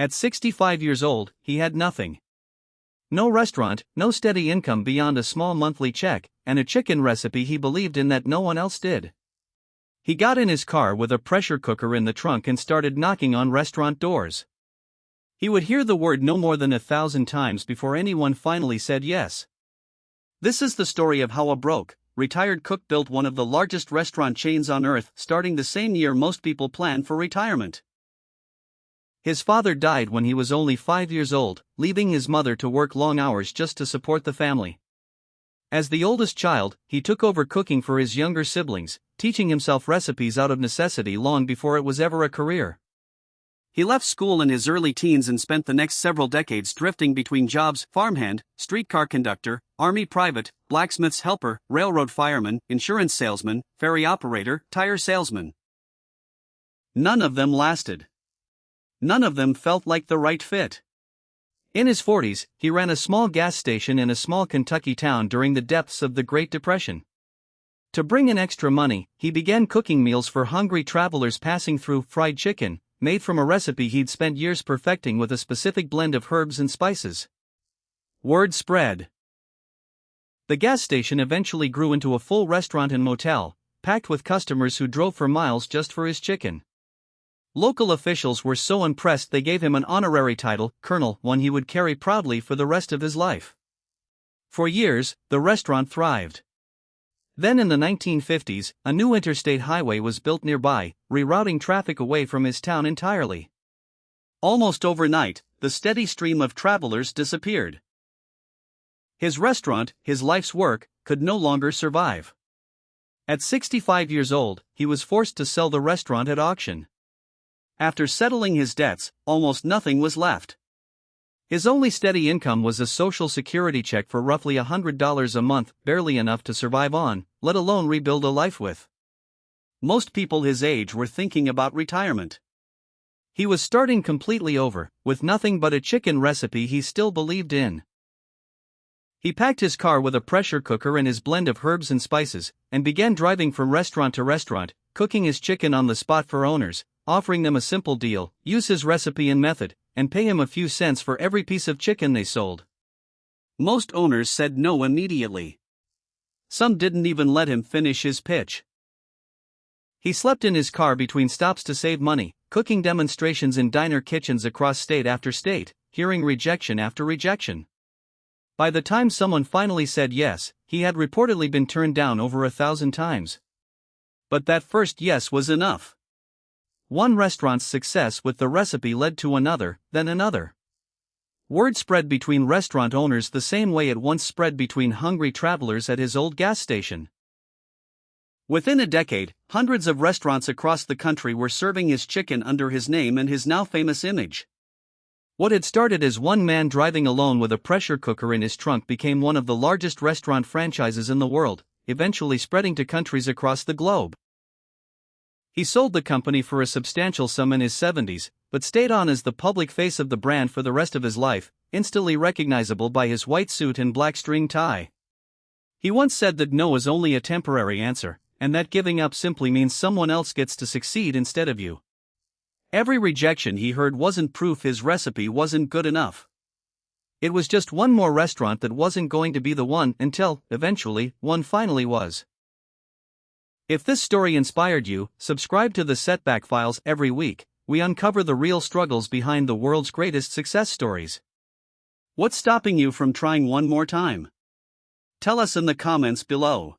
At 65 years old, he had nothing. No restaurant, no steady income beyond a small monthly check, and a chicken recipe he believed in that no one else did. He got in his car with a pressure cooker in the trunk and started knocking on restaurant doors. He would hear the word no more than 1,000 times before anyone finally said yes. This is the story of how a broke, retired cook built one of the largest restaurant chains on earth, starting the same year most people plan for retirement. His father died when he was only 5 years old, leaving his mother to work long hours just to support the family. As the oldest child, he took over cooking for his younger siblings, teaching himself recipes out of necessity long before it was ever a career. He left school in his early teens and spent the next several decades drifting between jobs: farmhand, streetcar conductor, army private, blacksmith's helper, railroad fireman, insurance salesman, ferry operator, tire salesman. None of them lasted. None of them felt like the right fit. In his 40s, he ran a small gas station in a small Kentucky town during the depths of the Great Depression. To bring in extra money, he began cooking meals for hungry travelers passing through: fried chicken, made from a recipe he'd spent years perfecting with a specific blend of herbs and spices. Word spread. The gas station eventually grew into a full restaurant and motel, packed with customers who drove for miles just for his chicken. Local officials were so impressed they gave him an honorary title, Colonel, one he would carry proudly for the rest of his life. For years, the restaurant thrived. Then in the 1950s, a new interstate highway was built nearby, rerouting traffic away from his town entirely. Almost overnight, the steady stream of travelers disappeared. His restaurant, his life's work, could no longer survive. At 65 years old, he was forced to sell the restaurant at auction. After settling his debts, almost nothing was left. His only steady income was a Social Security check for roughly $100 a month, barely enough to survive on, let alone rebuild a life with. Most people his age were thinking about retirement. He was starting completely over, with nothing but a chicken recipe he still believed in. He packed his car with a pressure cooker and his blend of herbs and spices, and began driving from restaurant to restaurant, cooking his chicken on the spot for owners, offering them a simple deal: use his recipe and method, and pay him a few cents for every piece of chicken they sold. Most owners said no immediately. Some didn't even let him finish his pitch. He slept in his car between stops to save money, cooking demonstrations in diner kitchens across state after state, hearing rejection after rejection. By the time someone finally said yes, he had reportedly been turned down over 1,000 times. But that first yes was enough. One restaurant's success with the recipe led to another, then another. Word spread between restaurant owners the same way it once spread between hungry travelers at his old gas station. Within a decade, hundreds of restaurants across the country were serving his chicken under his name and his now famous image. What had started as one man driving alone with a pressure cooker in his trunk became one of the largest restaurant franchises in the world, eventually spreading to countries across the globe. He sold the company for a substantial sum in his 70s, but stayed on as the public face of the brand for the rest of his life, instantly recognizable by his white suit and black string tie. He once said that no is only a temporary answer, and that giving up simply means someone else gets to succeed instead of you. Every rejection he heard wasn't proof his recipe wasn't good enough. It was just one more restaurant that wasn't going to be the one until, eventually, one finally was. If this story inspired you, subscribe to the Setback Files. Every week, we uncover the real struggles behind the world's greatest success stories. What's stopping you from trying one more time? Tell us in the comments below.